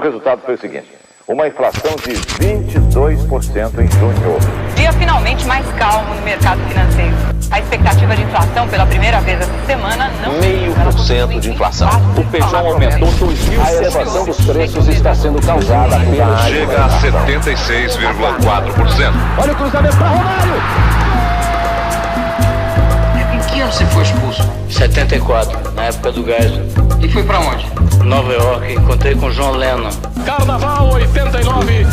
resultado foi o seguinte: uma inflação de 22% em junho. Dia finalmente mais calmo no mercado financeiro. A expectativa de inflação pela primeira vez essa semana não... 0,5% de inflação. O feijão aumentou 2.000%. A elevação dos preços está sendo causada apenas... Chega a 76,4%. Olha o cruzamento para Romário! Em que ano você foi expulso? 74, na época do Geisel. E foi pra onde? Nova York, encontrei com John Lennon. Carnaval 89,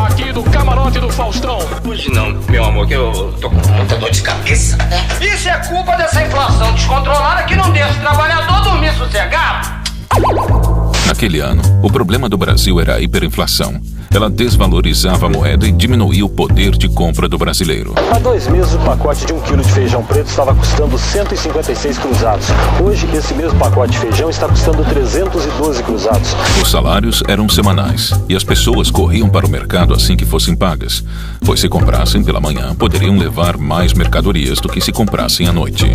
aqui do camarote do Faustão. Hoje não, meu amor, que eu tô com muita dor de cabeça, né? Isso é culpa dessa inflação descontrolada que não deixa o trabalhador dormir sossegado. Naquele ano, o problema do Brasil era a hiperinflação. Ela desvalorizava a moeda e diminuía o poder de compra do brasileiro. Há 2 meses, o pacote de 1 quilo de feijão preto estava custando 156 cruzados. Hoje, esse mesmo pacote de feijão está custando 312 cruzados. Os salários eram semanais e as pessoas corriam para o mercado assim que fossem pagas, pois se comprassem pela manhã, poderiam levar mais mercadorias do que se comprassem à noite.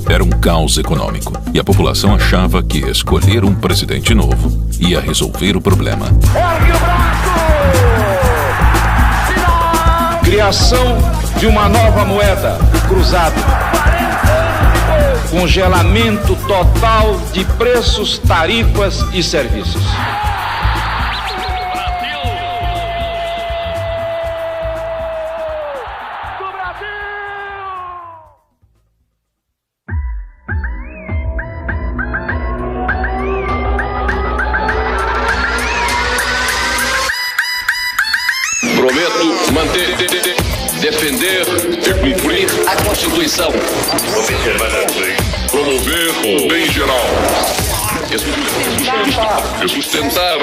Era um caos econômico e a população achava que escolher um presidente novo ia resolver o problema. Ergue o braço! Final! Criação de uma nova moeda, o cruzado. Congelamento total de preços, tarifas e serviços. Prometo manter, defender e cumprir a Constituição. Promover o bem geral. E sustentar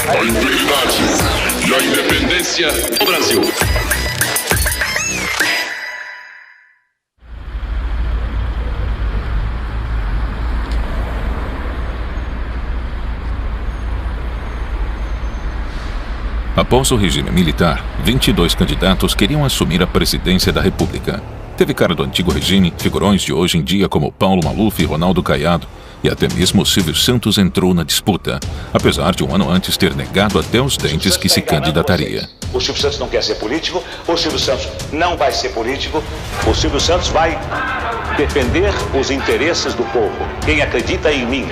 a integridade e a independência do Brasil. Após o regime militar, 22 candidatos queriam assumir a presidência da República. Teve cara do antigo regime, figurões de hoje em dia como Paulo Maluf e Ronaldo Caiado, e até mesmo Silvio Santos entrou na disputa, apesar de um ano antes ter negado até os dentes que se candidataria. O Silvio Santos não quer ser político, o Silvio Santos não vai ser político, o Silvio Santos vai defender os interesses do povo. Quem acredita em mim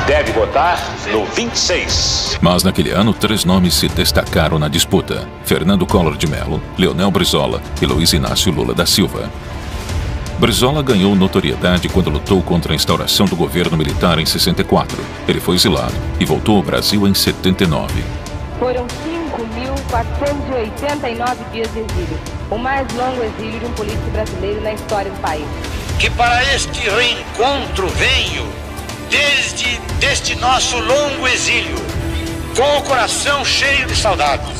deve votar no 26. Mas naquele ano, 3 nomes se destacaram na disputa: Fernando Collor de Mello, Leonel Brizola e Luiz Inácio Lula da Silva. Brizola ganhou notoriedade quando lutou contra a instauração do governo militar em 64. Ele foi exilado e voltou ao Brasil em 79. Foram 5.489 dias de exílio, o mais longo exílio de um político brasileiro na história do país. Que para este reencontro venho deste nosso longo exílio, com o coração cheio de saudades,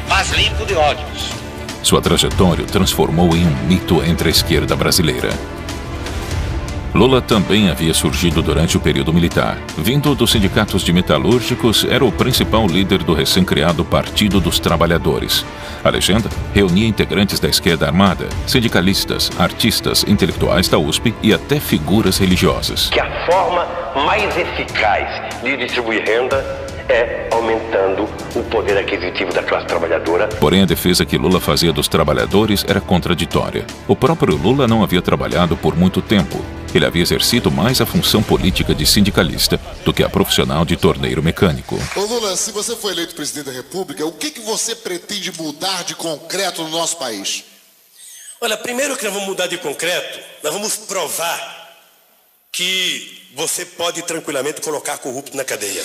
mas limpo de ódios. Sua trajetória o transformou em um mito entre a esquerda brasileira. Lula também havia surgido durante o período militar. Vindo dos sindicatos de metalúrgicos, era o principal líder do recém-criado Partido dos Trabalhadores. A legenda reunia integrantes da esquerda armada, sindicalistas, artistas, intelectuais da USP e até figuras religiosas. Que a forma mais eficaz de distribuir renda é aumentando o poder aquisitivo da classe trabalhadora. Porém, a defesa que Lula fazia dos trabalhadores era contraditória. O próprio Lula não havia trabalhado por muito tempo. Ele havia exercido mais a função política de sindicalista do que a profissional de torneiro mecânico. Ô Lula, se você for eleito presidente da República, o que você pretende mudar de concreto no nosso país? Olha, primeiro que nós vamos mudar de concreto, nós vamos provar que você pode tranquilamente colocar corrupto na cadeia.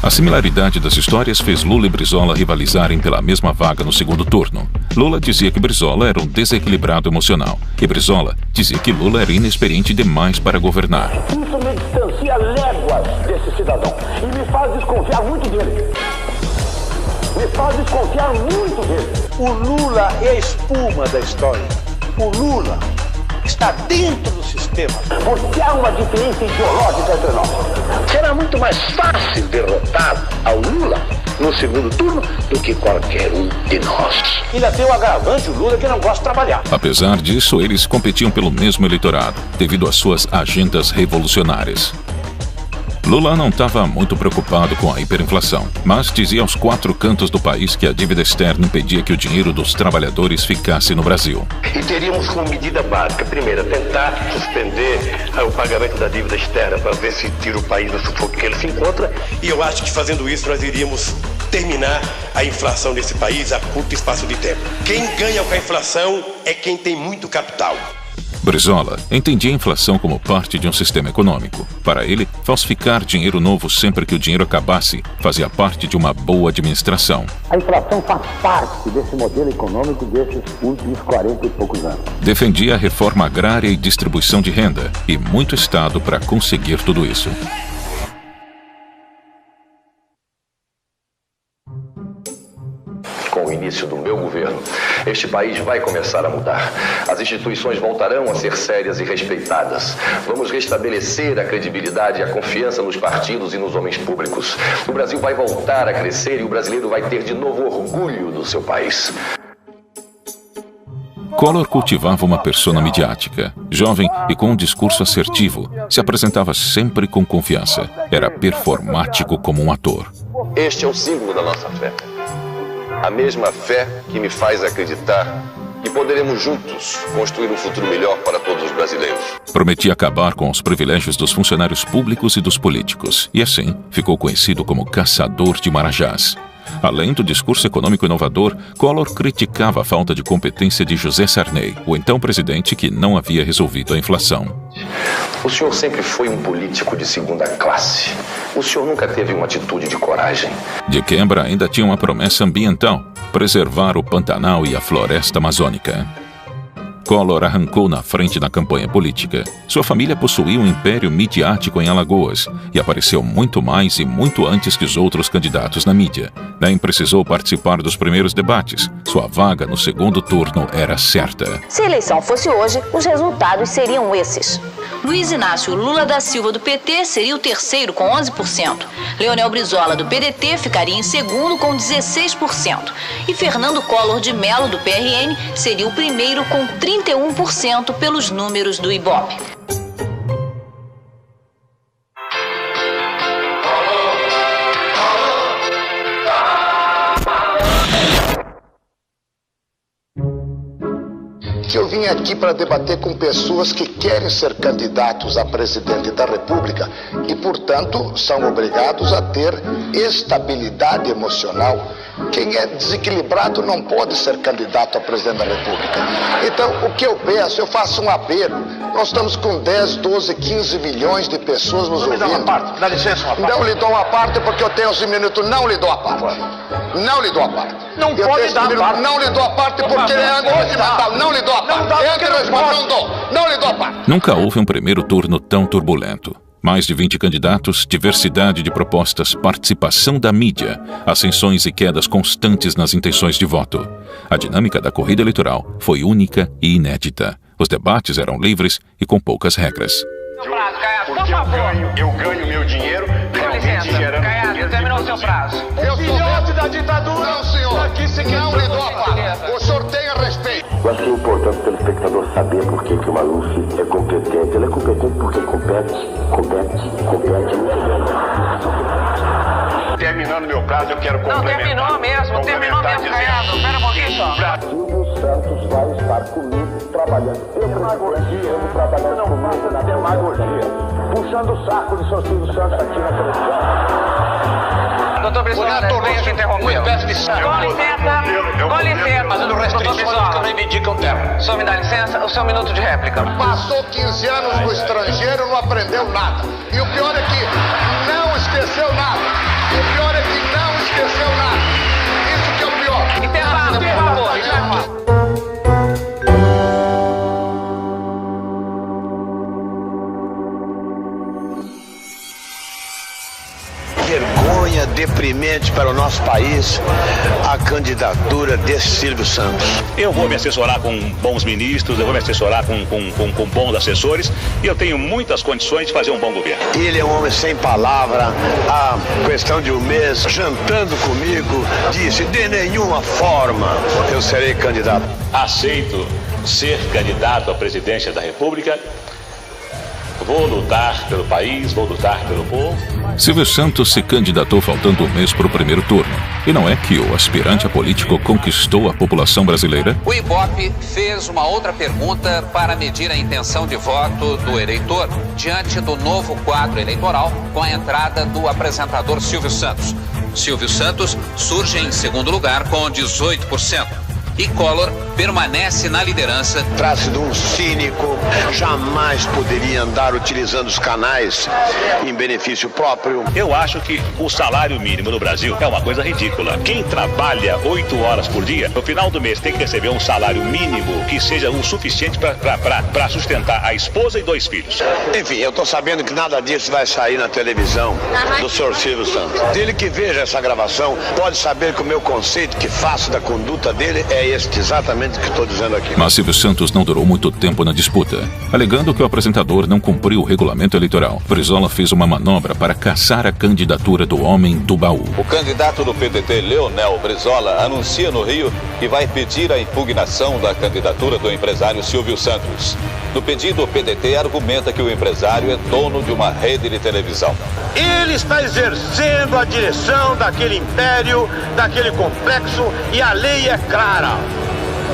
A similaridade das histórias fez Lula e Brizola rivalizarem pela mesma vaga no segundo turno. Lula dizia que Brizola era um desequilibrado emocional e Brizola dizia que Lula era inexperiente demais para governar. Isso me distancia léguas desse cidadão e me faz desconfiar muito dele. O Lula é a espuma da história. O Lula está dentro do sistema. Porque há uma diferença ideológica entre nós. Será muito mais fácil derrotar ao Lula no segundo turno do que qualquer um de nós. Ainda tem o agravante, o Lula, que não gosta de trabalhar. Apesar disso, eles competiam pelo mesmo eleitorado, devido às suas agendas revolucionárias. Lula não estava muito preocupado com a hiperinflação, mas dizia aos 4 cantos do país que a dívida externa impedia que o dinheiro dos trabalhadores ficasse no Brasil. E teríamos como medida básica, primeiro, tentar suspender o pagamento da dívida externa para ver se tira o país do sufoco que ele se encontra. E eu acho que fazendo isso nós iríamos terminar a inflação nesse país a curto espaço de tempo. Quem ganha com a inflação é quem tem muito capital. Brizola entendia a inflação como parte de um sistema econômico. Para ele, falsificar dinheiro novo sempre que o dinheiro acabasse fazia parte de uma boa administração. A inflação faz parte desse modelo econômico desses últimos 40 e poucos anos. Defendia a reforma agrária e distribuição de renda e muito Estado para conseguir tudo isso. Com o início do meu governo, este país vai começar a mudar. As instituições voltarão a ser sérias e respeitadas. Vamos restabelecer a credibilidade e a confiança nos partidos e nos homens públicos. O Brasil vai voltar a crescer e o brasileiro vai ter de novo orgulho do seu país. Collor cultivava uma persona midiática. Jovem e com um discurso assertivo, se apresentava sempre com confiança. Era performático como um ator. Este é o símbolo da nossa fé. A mesma fé que me faz acreditar que poderemos juntos construir um futuro melhor para todos os brasileiros. Prometia acabar com os privilégios dos funcionários públicos e dos políticos, e assim ficou conhecido como caçador de marajás. Além do discurso econômico inovador, Collor criticava a falta de competência de José Sarney, o então presidente que não havia resolvido a inflação. O senhor sempre foi um político de segunda classe. O senhor nunca teve uma atitude de coragem. De quebra, ainda tinha uma promessa ambiental: preservar o Pantanal e a floresta amazônica. Collor arrancou na frente da campanha política. Sua família possuía um império midiático em Alagoas e apareceu muito mais e muito antes que os outros candidatos na mídia. Nem precisou participar dos primeiros debates. Sua vaga no segundo turno era certa. Se a eleição fosse hoje, os resultados seriam esses. Luiz Inácio Lula da Silva, do PT, seria o terceiro, com 11%. Leonel Brizola, do PDT, ficaria em segundo, com 16%. E Fernando Collor de Mello, do PRN, seria o primeiro, com 31% pelos números do Ibope. Que eu vim aqui para debater com pessoas que querem ser candidatos a presidente da República e, portanto, são obrigados a ter estabilidade emocional. Quem é desequilibrado não pode ser candidato a presidente da República. Então, o que eu peço, eu faço um apelo. Nós estamos com 10, 12, 15 milhões de pessoas nos ouvindo. Não me dá uma parte, dá licença uma parte. Não lhe dou uma parte porque eu tenho 11 minutos, não lhe dou a parte. Não lhe dou a parte. Não pode dar a parte. Não lhe dou a parte porque ele é anti-mental. Não lhe dou a parte. Não lhe dou a parte. Nunca houve um primeiro turno tão turbulento. Mais de 20 candidatos, diversidade de propostas, participação da mídia, ascensões e quedas constantes nas intenções de voto. A dinâmica da corrida eleitoral foi única e inédita. Os debates eram livres e com poucas regras. Porque eu ganho meu dinheiro realmente gerando... Caiado, terminou o seu prazo. Eu sou filhote da ditadura, não, senhor. Não lhe dou a parte. O senhor tenha respeito. Eu acho que é importante o telespectador saber por que o Maluf é competente. Ele é competente porque compete muito bem. Terminando meu prazo, eu quero complementar. Não, terminou mesmo, Caiado. Espera um pouquinho só. Silvio Santos vai estar comigo trabalhando. Eu trabalhando comigo na demagogia. Puxando o saco de seu Silvio Santos aqui na televisão. Doutor Brizola, venha te interromper. Com licença. Fazendo restrições que reivindicam terra. O senhor me dá licença? O seu minuto de réplica. Passou 15 anos no estrangeiro, não aprendeu nada. E o pior é que não esqueceu nada. Isso que é o pior. Intervalo, por favor. Intervalo. Vergonha deprimente para o nosso país a candidatura desse Silvio Santos. Eu vou me assessorar com bons ministros, eu vou me assessorar com bons assessores e eu tenho muitas condições de fazer um bom governo. Ele é um homem sem palavra. Há questão de um mês, jantando comigo, disse: de nenhuma forma eu serei candidato. Aceito ser candidato à presidência da República Vou lutar pelo país, vou lutar pelo povo. Silvio Santos se candidatou faltando um mês para o primeiro turno. E não é que o aspirante a político conquistou a população brasileira? O Ibope fez uma outra pergunta para medir a intenção de voto do eleitor diante do novo quadro eleitoral com a entrada do apresentador Silvio Santos. Silvio Santos surge em segundo lugar com 18%. E Collor permanece na liderança. Trata-se de um cínico, jamais poderia andar utilizando os canais em benefício próprio. Eu acho que o salário mínimo no Brasil é uma coisa ridícula. Quem trabalha 8 horas por dia, no final do mês tem que receber um salário mínimo que seja o suficiente para sustentar a esposa e 2 filhos. Enfim, eu estou sabendo que nada disso vai sair na televisão do senhor Silvio Santos. Dele que veja essa gravação, pode saber que o meu conceito que faço da conduta dele é este, exatamente o que estou dizendo aqui. Mas Silvio Santos não durou muito tempo na disputa. Alegando que o apresentador não cumpriu o regulamento eleitoral, Brizola fez uma manobra para caçar a candidatura do homem do baú. O candidato do PDT, Leonel Brizola, anuncia no Rio que vai pedir a impugnação da candidatura do empresário Silvio Santos. No pedido, o PDT argumenta que o empresário é dono de uma rede de televisão. Ele está exercendo a direção daquele império, daquele complexo, e a lei é clara.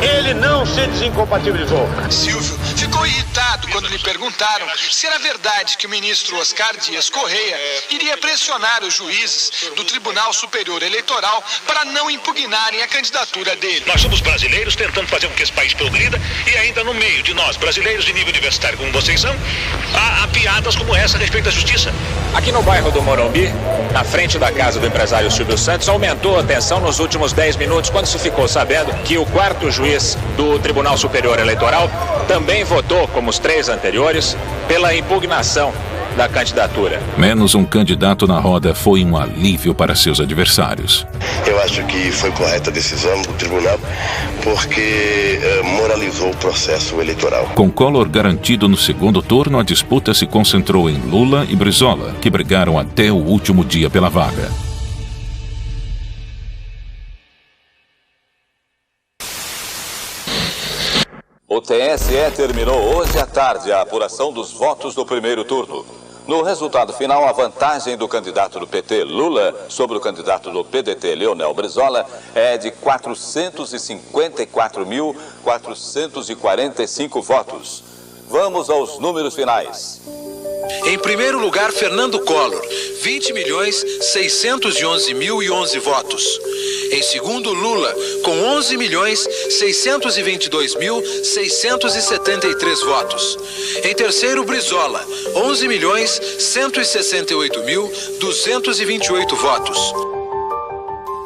Ele não se desincompatibilizou. Silvio ficou irritado quando lhe perguntaram se era verdade que o ministro Oscar Dias Correia iria pressionar os juízes do Tribunal Superior Eleitoral para não impugnarem a candidatura dele. Nós somos brasileiros tentando fazer com que esse país progrida e ainda no meio de nós, brasileiros de nível universitário como vocês são, há piadas como essa a respeito da justiça. Aqui no bairro do Morumbi, na frente da casa do empresário Silvio Santos, aumentou a tensão nos últimos 10 minutos quando se ficou sabendo que o 4º juiz do Tribunal Superior Eleitoral também votou, como os 3 anteriores, pela impugnação da candidatura. Menos um candidato na roda foi um alívio para seus adversários. Eu acho que foi correta a decisão do tribunal porque moralizou o processo eleitoral. Com Collor garantido no segundo turno, a disputa se concentrou em Lula e Brizola, que brigaram até o último dia pela vaga. O TSE terminou hoje à tarde a apuração dos votos do primeiro turno. No resultado final, a vantagem do candidato do PT, Lula, sobre o candidato do PDT, Leonel Brizola, é de 454.445 votos. Vamos aos números finais. Em primeiro lugar, Fernando Collor, 20.611.011 votos. Em segundo, Lula, com 11.622.673 votos. Em terceiro, Brizola, 11.168.228 votos.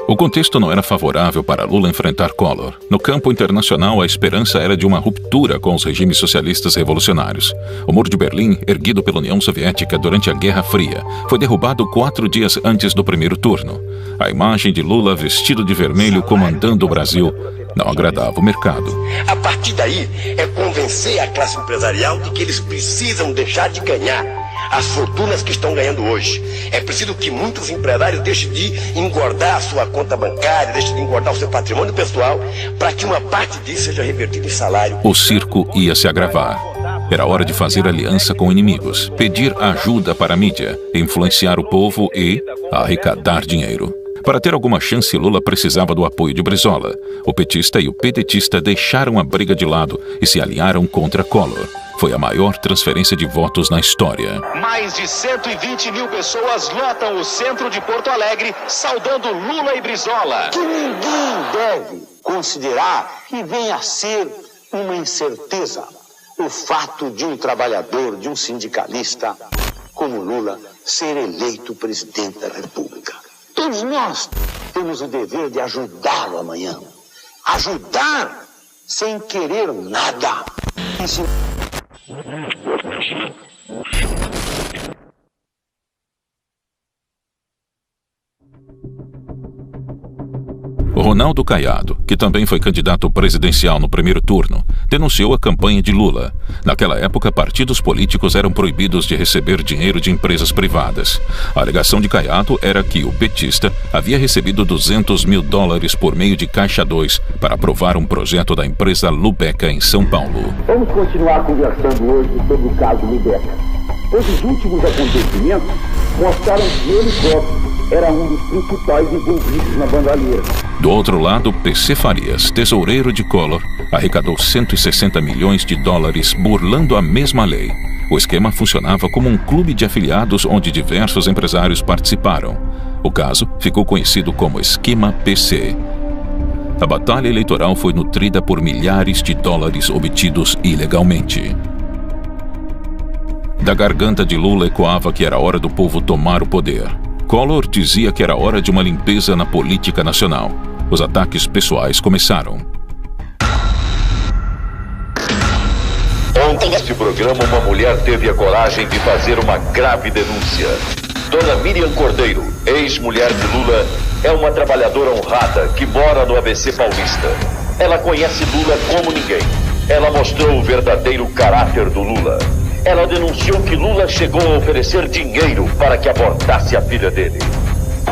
O contexto não era favorável para Lula enfrentar Collor. No campo internacional, a esperança era de uma ruptura com os regimes socialistas revolucionários. O Muro de Berlim, erguido pela União Soviética durante a Guerra Fria, foi derrubado 4 dias antes do primeiro turno. A imagem de Lula vestido de vermelho comandando o Brasil não agradava o mercado. A partir daí, é convencer a classe empresarial de que eles precisam deixar de ganhar as fortunas que estão ganhando hoje. É preciso que muitos empresários deixem de engordar a sua conta bancária, deixem de engordar o seu patrimônio pessoal, para que uma parte disso seja revertida em salário. O circo ia se agravar. Era hora de fazer aliança com inimigos, pedir ajuda para a mídia, influenciar o povo e arrecadar dinheiro. Para ter alguma chance, Lula precisava do apoio de Brizola. O petista e o pedetista deixaram a briga de lado e se alinharam contra Collor. Foi a maior transferência de votos na história. Mais de 120 mil pessoas lotam o centro de Porto Alegre, saudando Lula e Brizola. Que ninguém deve considerar que venha a ser uma incerteza o fato de um trabalhador, de um sindicalista como Lula, ser eleito presidente da República. Todos nós temos o dever de ajudá-lo amanhã. Ajudar sem querer nada. Isso... O Ronaldo Caiado, que também foi candidato presidencial no primeiro turno, denunciou a campanha de Lula. Naquela época, partidos políticos eram proibidos de receber dinheiro de empresas privadas. A alegação de Caiado era que o petista havia recebido $200 mil por meio de Caixa 2 para aprovar um projeto da empresa Lubeca em São Paulo. Vamos continuar conversando hoje sobre o caso Lubeca. Esses últimos acontecimentos mostraram que ele próprio era um dos principais envolvidos na bandalheira. Do outro lado, PC Farias, tesoureiro de Collor, arrecadou 160 milhões de dólares burlando a mesma lei. O esquema funcionava como um clube de afiliados onde diversos empresários participaram. O caso ficou conhecido como Esquema PC. A batalha eleitoral foi nutrida por milhares de dólares obtidos ilegalmente. Da garganta de Lula ecoava que era hora do povo tomar o poder. Collor dizia que era hora de uma limpeza na política nacional. Os ataques pessoais começaram. Ontem, neste programa, uma mulher teve a coragem de fazer uma grave denúncia. Dona Miriam Cordeiro, ex-mulher de Lula, é uma trabalhadora honrada que mora no ABC Paulista. Ela conhece Lula como ninguém. Ela mostrou o verdadeiro caráter do Lula. Ela denunciou que Lula chegou a oferecer dinheiro para que abortasse a filha dele.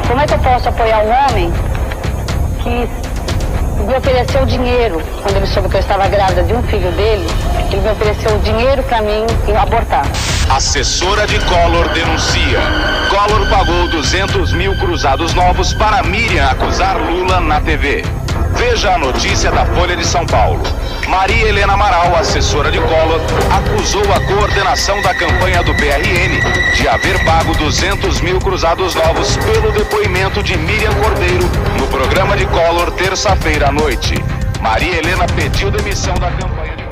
Como é que eu posso apoiar um homem que me ofereceu dinheiro quando ele soube que eu estava grávida de um filho dele? Ele me ofereceu dinheiro para mim abortar. Assessora de Collor denuncia. Collor pagou 200 mil cruzados novos para Miriam acusar Lula na TV. Veja a notícia da Folha de São Paulo. Maria Helena Amaral, assessora de Collor, acusou a coordenação da campanha do PRN de haver pago 200 mil cruzados novos pelo depoimento de Miriam Cordeiro no programa de Collor terça-feira à noite. Maria Helena pediu demissão da campanha de...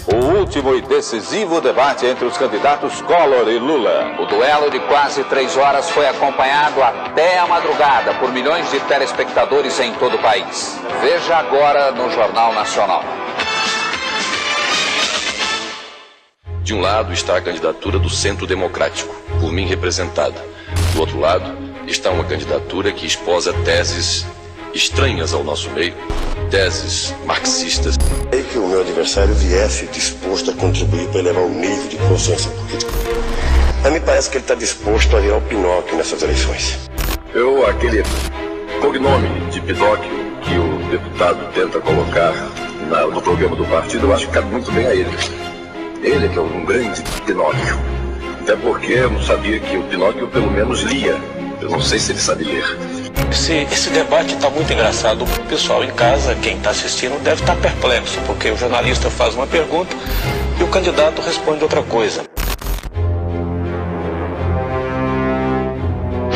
O último e decisivo debate entre os candidatos Collor e Lula. O duelo de quase 3 horas foi acompanhado até a madrugada por milhões de telespectadores em todo o país. Veja agora no Jornal Nacional. De um lado está a candidatura do Centro Democrático, por mim representada. Do outro lado está uma candidatura que esposa teses estranhas ao nosso meio, teses marxistas. É que o meu adversário viesse disposto a contribuir para elevar o nível de consciência política. Mas me parece que ele está disposto a virar o Pinóquio nessas eleições. Aquele cognome de Pinóquio que o deputado tenta colocar no programa do partido, eu acho que cabe muito bem a ele. Ele que é um grande Pinóquio. Até porque eu não sabia que o Pinóquio pelo menos lia. Eu não sei se ele sabe ler. Esse debate está muito engraçado. O pessoal em casa, quem está assistindo, deve estar perplexo, porque o jornalista faz uma pergunta e o candidato responde outra coisa.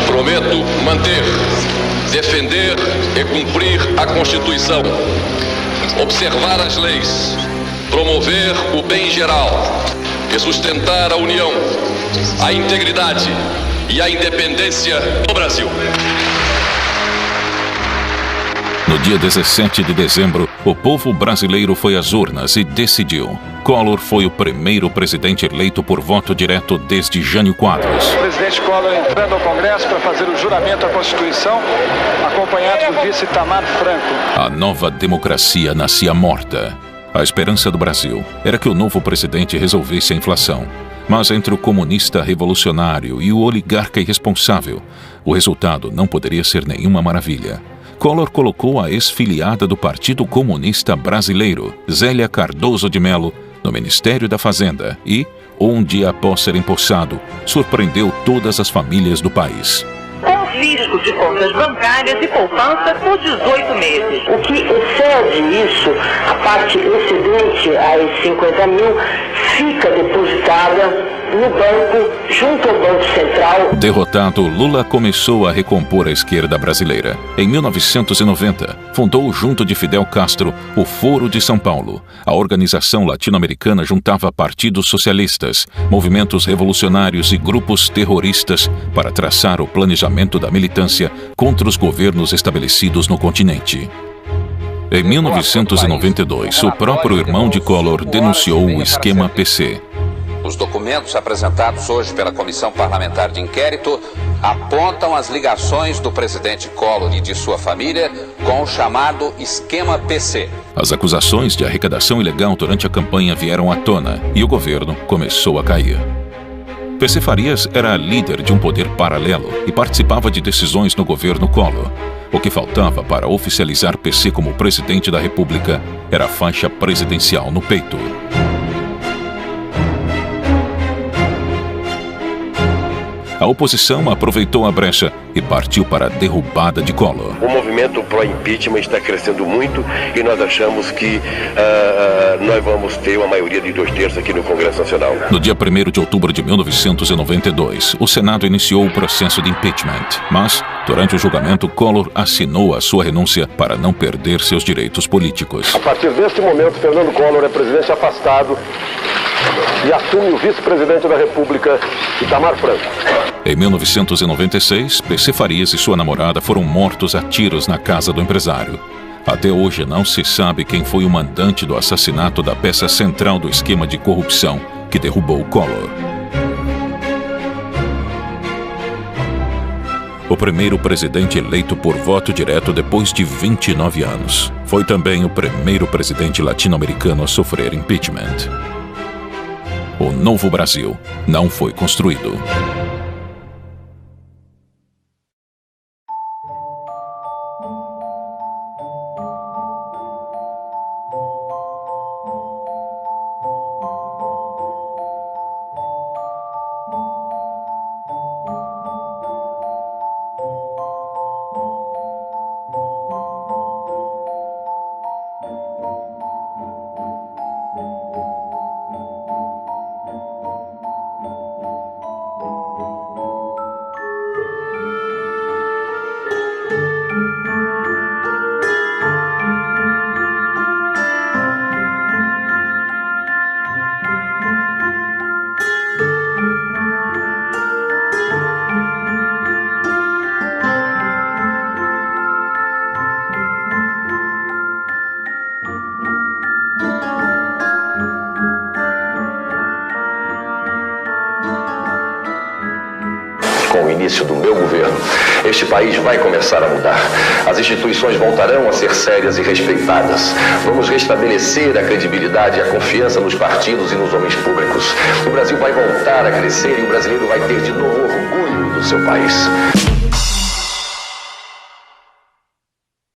Prometo manter, defender e cumprir a Constituição, observar as leis, promover o bem geral e sustentar a união, a integridade e a independência do Brasil. No dia 17 de dezembro, o povo brasileiro foi às urnas e decidiu. Collor foi o primeiro presidente eleito por voto direto desde Jânio Quadros. O presidente Collor entrando ao Congresso para fazer o juramento à Constituição, acompanhado do vice Itamar Franco. A nova democracia nascia morta. A esperança do Brasil era que o novo presidente resolvesse a inflação. Mas entre o comunista revolucionário e o oligarca irresponsável, o resultado não poderia ser nenhuma maravilha. Collor colocou a ex-filiada do Partido Comunista Brasileiro, Zélia Cardoso de Mello, no Ministério da Fazenda e, um dia após ser empossado, surpreendeu todas as famílias do país. Confisco de contas bancárias e poupança por 18 meses. O que excede isso, a parte excedente aos 50 mil, fica depositada no banco, junto ao Banco Central. Derrotado, Lula começou a recompor a esquerda brasileira. Em 1990, fundou, junto de Fidel Castro, o Foro de São Paulo. A organização latino-americana juntava partidos socialistas, movimentos revolucionários e grupos terroristas para traçar o planejamento da militância contra os governos estabelecidos no continente. Em 1992, o próprio irmão de Collor denunciou o Esquema PC. Os documentos apresentados hoje pela Comissão Parlamentar de Inquérito apontam as ligações do presidente Collor e de sua família com o chamado Esquema PC. As acusações de arrecadação ilegal durante a campanha vieram à tona e o governo começou a cair. PC Farias era líder de um poder paralelo e participava de decisões no governo Collor. O que faltava para oficializar PC como presidente da República era a faixa presidencial no peito. A oposição aproveitou a brecha e partiu para a derrubada de Collor. O movimento pró-impeachment está crescendo muito e nós achamos que nós vamos ter uma maioria de 2/3 aqui no Congresso Nacional. No dia 1º de outubro de 1992, o Senado iniciou o processo de impeachment. Mas, durante o julgamento, Collor assinou a sua renúncia para não perder seus direitos políticos. A partir deste momento, Fernando Collor é presidente afastado e assume o vice-presidente da República, Itamar Franco. Em 1996, PC Farias e sua namorada foram mortos a tiros na casa do empresário. Até hoje não se sabe quem foi o mandante do assassinato da peça central do esquema de corrupção que derrubou Collor. O primeiro presidente eleito por voto direto depois de 29 anos. Foi também o primeiro presidente latino-americano a sofrer impeachment. O novo Brasil não foi construído. Com o início do meu governo, este país vai começar a mudar. As instituições voltarão a ser sérias e respeitadas. Vamos restabelecer a credibilidade e a confiança nos partidos e nos homens públicos. O Brasil vai voltar a crescer e o brasileiro vai ter de novo orgulho do seu país.